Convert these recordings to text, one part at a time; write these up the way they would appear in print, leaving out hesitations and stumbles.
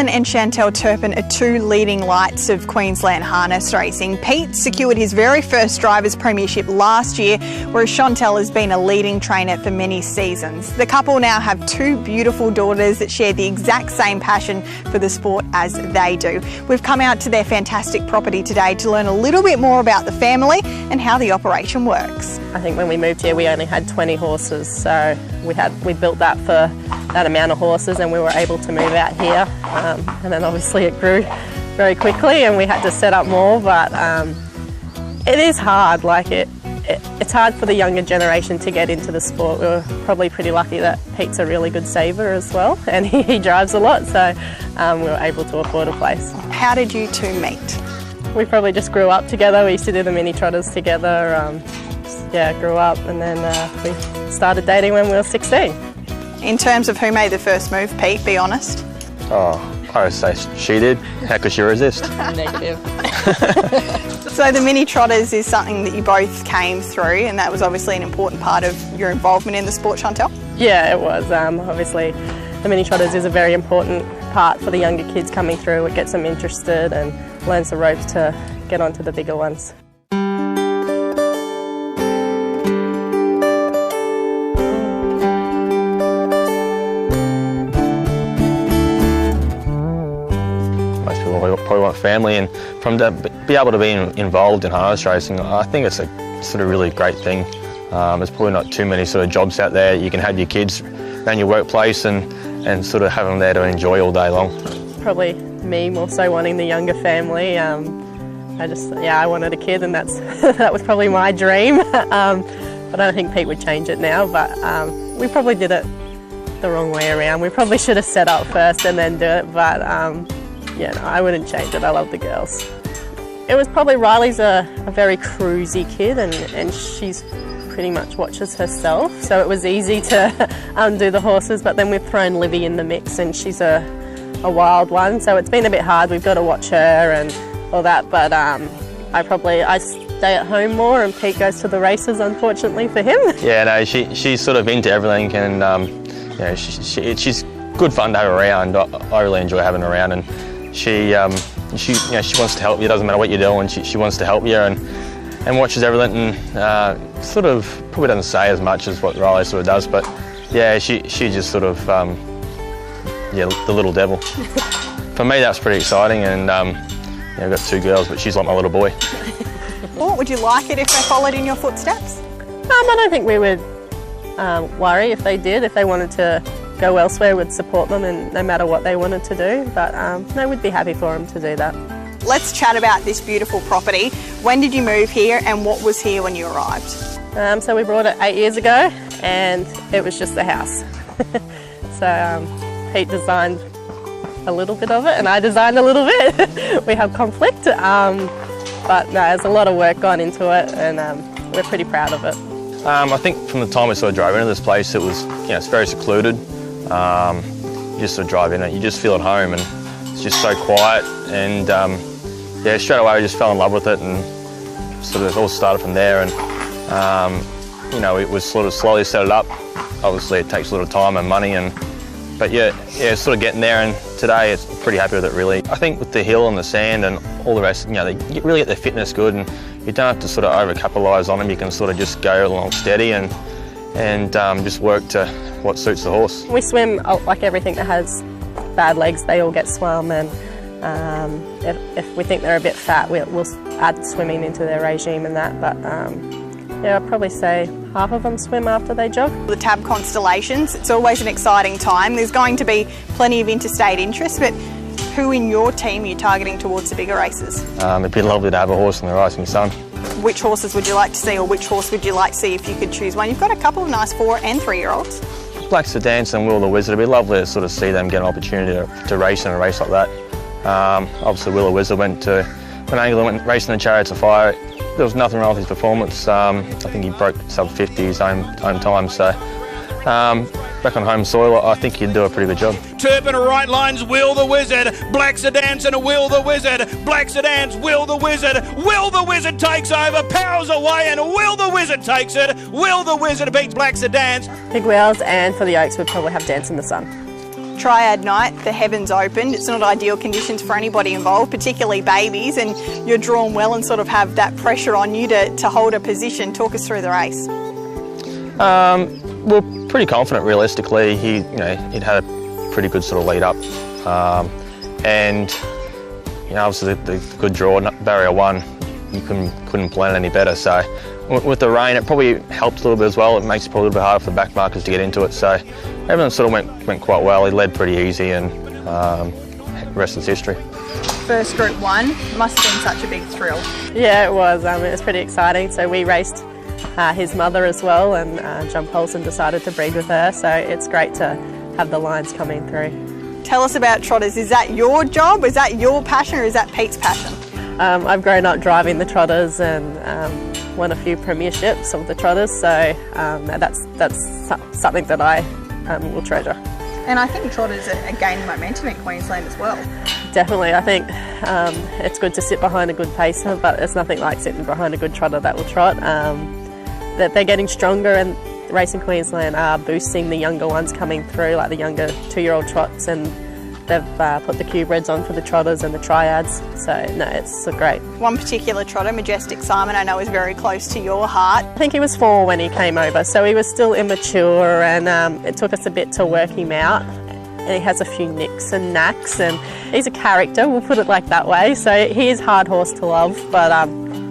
Alan and Chantel Turpin are two leading lights of Queensland harness racing. Pete secured his very first Drivers' Premiership last year, whereas Chantel has been a leading trainer for many seasons. The couple now have two beautiful daughters that share the exact same passion for the sport as they do. We've come out to their fantastic property today to learn a little bit more about the family and how the operation works. I think when we moved here we only had 20 horses, so we built that for that amount of horses, and we were able to move out here, and then obviously it grew very quickly and we had to set up more, but it is hard. It's hard for the younger generation to get into the sport. We were probably pretty lucky that Pete's a really good saver as well, and he drives a lot, so we were able to afford a place. How did you two meet? We probably just grew up together. We used to do the mini trotters together. Grew up, and then we started dating when we were 16. In terms of who made the first move, Pete, be honest. Oh, I would say she did. How could she resist? Negative. So the mini trotters is something that you both came through, and that was obviously an important part of your involvement in the sport, Chantel? Yeah, it was. Obviously the mini trotters is a very important part for the younger kids coming through. It gets them interested and learns the ropes to get onto the bigger ones. Probably want family, and from to be able to be involved in harness racing, I think it's a sort of really great thing. There's probably not too many sort of jobs out there. You can have your kids around your workplace and sort of have them there to enjoy all day long. Probably me more so wanting the younger family. I wanted a kid, and that was probably my dream. But I don't think Pete would change it now, but we probably did it the wrong way around. We probably should have set up first and then do it, but yeah, no, I wouldn't change it. I love the girls. It was probably Riley's a very cruisy kid, and she's pretty much watches herself, so it was easy to do the horses, but then we've thrown Livy in the mix, and she's a wild one, so it's been a bit hard. We've got to watch her and all that, but I stay at home more, and Pete goes to the races, unfortunately for him. Yeah, no, she's sort of into everything, and she's good fun to have around. I really enjoy having her around, and she wants to help you. It doesn't matter what you're doing. She wants to help you and watches everything, and sort of probably doesn't say as much as what Riley sort of does, but yeah, she just sort of the little devil. For me, that's pretty exciting, and I've got two girls, but she's like my little boy. What would you like it if they followed in your footsteps? I don't think we would worry if they did. If they wanted to go elsewhere, we'd support them, and no matter what they wanted to do, but no, we'd be happy for them to do that. Let's chat about this beautiful property. When did you move here, and what was here when you arrived? So we bought it 8 years ago, and it was just the house. So Pete designed a little bit of it, and I designed a little bit. We have conflict, but no, there's a lot of work gone into it, and we're pretty proud of it. I think from the time we sort of drove into this place, it was, it's very secluded. You just sort of drive in it, you just feel at home, and it's just so quiet, and straight away we just fell in love with it, and sort of it all started from there, and it was sort of slowly set it up. Obviously it takes a little time and money, but sort of getting there, and today it's pretty happy with it really. I think with the hill and the sand and all the rest, they really get their fitness good, and you don't have to sort of over-capitalise on them. You can sort of just go along steady and just work to what suits the horse. We swim like everything that has bad legs, they all get swum, and if we think they're a bit fat, we'll add swimming into their regime and that, but I'd probably say half of them swim after they jog. The Tab Constellations, it's always an exciting time. There's going to be plenty of interstate interest, but who in your team are you targeting towards the bigger races? It'd be lovely to have a horse in the Rising Sun. Which horses would you like to see, or which horse would you like to see if you could choose one? You've got a couple of nice 4 and 3-year-olds. Black Sedance and Will the Wizard, it'd be lovely to sort of see them get an opportunity to race in a race like that. Obviously Will the Wizard when Angler went racing the Chariots of Fire, there was nothing wrong with his performance. I think he broke sub-50 his own time, so back on home soil, I think he'd do a pretty good job. Turpin right lines, Will the Wizard, Black Sedance and Will the Wizard, Black Sedance, Will the Wizard takes over, powers away, and Will the Wizard takes it. Will the Wizard beats Black Sedance. Big Wheels, and for the Oaks we'd probably have Dance in the Sun. Triad night, the heavens opened. It's not ideal conditions for anybody involved, particularly babies, and you're drawn well and sort of have that pressure on you to hold a position. Talk us through the race. We're pretty confident realistically. He'd had a pretty good sort of lead up. And obviously the good draw, barrier 1, you couldn't plan any better. So with the rain, it probably helped a little bit as well. It makes it probably a little bit harder for the back markers to get into it. So everything sort of went quite well. He led pretty easy, and the rest is history. First Group 1 must have been such a big thrill. Yeah, it was. It was pretty exciting. So we raced his mother as well, and John Paulson decided to breed with her. So it's great to have the lines coming through. Tell us about trotters. Is that your job? Is that your passion, or is that Pete's passion? I've grown up driving the trotters and won a few premierships of the trotters, so that's something that I will treasure. And I think trotters are gaining momentum in Queensland as well. Definitely. I think it's good to sit behind a good pacer, but it's nothing like sitting behind a good trotter that will trot. That they're getting stronger, and Racing Queensland are boosting the younger ones coming through, like the younger 2-year-old trots, and they've put the Q-breds on for the trotters and the triads, so no, it's great. One particular trotter, Majestic Simon, I know is very close to your heart. I think he was 4 when he came over, so he was still immature, and it took us a bit to work him out. And he has a few nicks and knacks, and he's a character, we'll put it like that way, so he is hard horse to love, but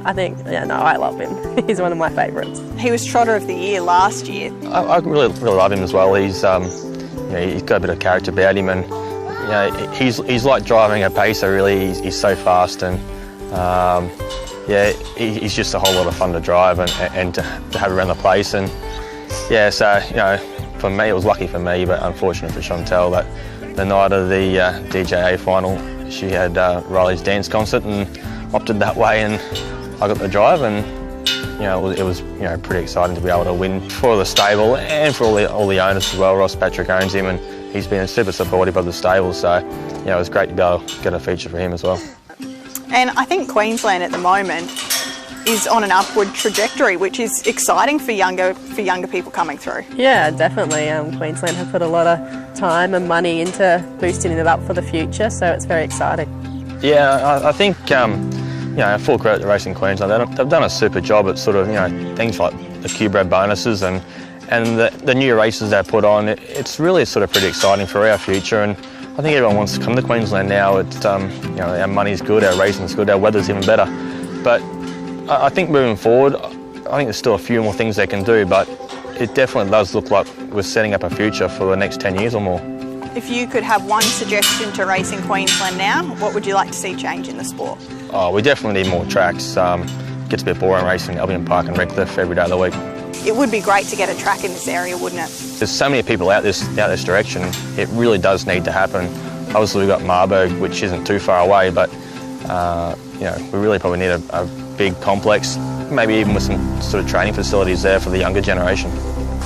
I think, I love him. He's one of my favourites. He was Trotter of the Year last year. I really love him as well. He's he's got a bit of character about him, and he's like driving a pacer. Really, he's so fast, and he's just a whole lot of fun to drive and to have around the place. And so for me, it was lucky for me, but unfortunate for Chantel that the night of the DJA final, she had Riley's dance concert and opted that way, and I got the drive, and it was pretty exciting to be able to win for the stable and for all the owners as well. Ross Patrick owns him, and he's been super supportive of the stable, so it was great to be able to get a feature for him as well. And I think Queensland at the moment is on an upward trajectory, which is exciting for younger people coming through. Yeah, definitely. Queensland have put a lot of time and money into boosting it up for the future, so it's very exciting. Yeah, I think full credit to Racing Queensland. They've done a super job at sort of things like the Q-bred bonuses and the new races they put on. It's really sort of pretty exciting for our future, and I think everyone wants to come to Queensland now. It's our money's good, our racing's good, our weather's even better. But I think moving forward, I think there's still a few more things they can do, but it definitely does look like we're setting up a future for the next 10 years or more. If you could have one suggestion to Racing Queensland now, what would you like to see change in the sport? Oh, we definitely need more tracks. It gets a bit boring racing at Albion Park and Redcliffe every day of the week. It would be great to get a track in this area, wouldn't it? There's so many people out this direction. It really does need to happen. Obviously, we've got Marburg, which isn't too far away, but we really probably need a big complex, maybe even with some sort of training facilities there for the younger generation.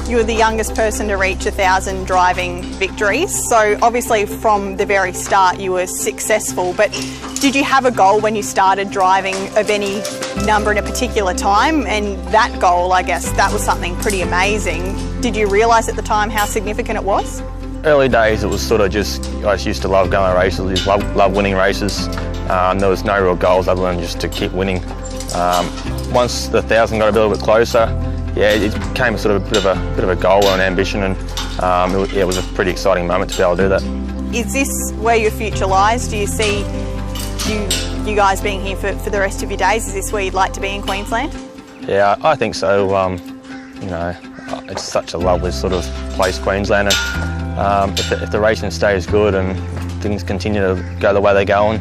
You were the youngest person to reach 1,000 driving victories, so obviously from the very start you were successful, but did you have a goal when you started driving of any number in a particular time? And that goal, I guess, that was something pretty amazing. Did you realise at the time how significant it was? Early days it was sort of just, I just used to love going to races, I just love winning races. There was no real goals other than just to keep winning. Once the 1,000 got a little bit closer, it became sort of a bit of a goal or an ambition, and it was a pretty exciting moment to be able to do that. Is this where your future lies? Do you see you guys being here for the rest of your days? Is this where you'd like to be in Queensland? Yeah, I think so. It's such a lovely sort of place, Queensland, and if the racing stays good and things continue to go the way they're going,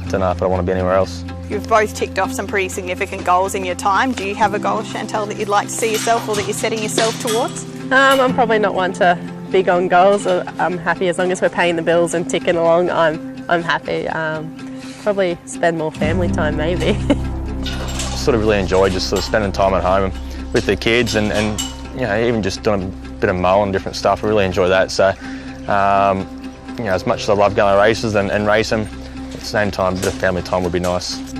I don't know if I want to be anywhere else. You've both ticked off some pretty significant goals in your time. Do you have a goal, Chantel, that you'd like to see yourself or that you're setting yourself towards? I'm probably not one to big on goals. I'm happy as long as we're paying the bills and ticking along. I'm happy. Probably spend more family time, maybe. Sort of really enjoy just sort of spending time at home with the kids and even just doing a bit of mowing and different stuff. I really enjoy that. So as much as I love going to races and racing, at the same time, a bit of family time would be nice.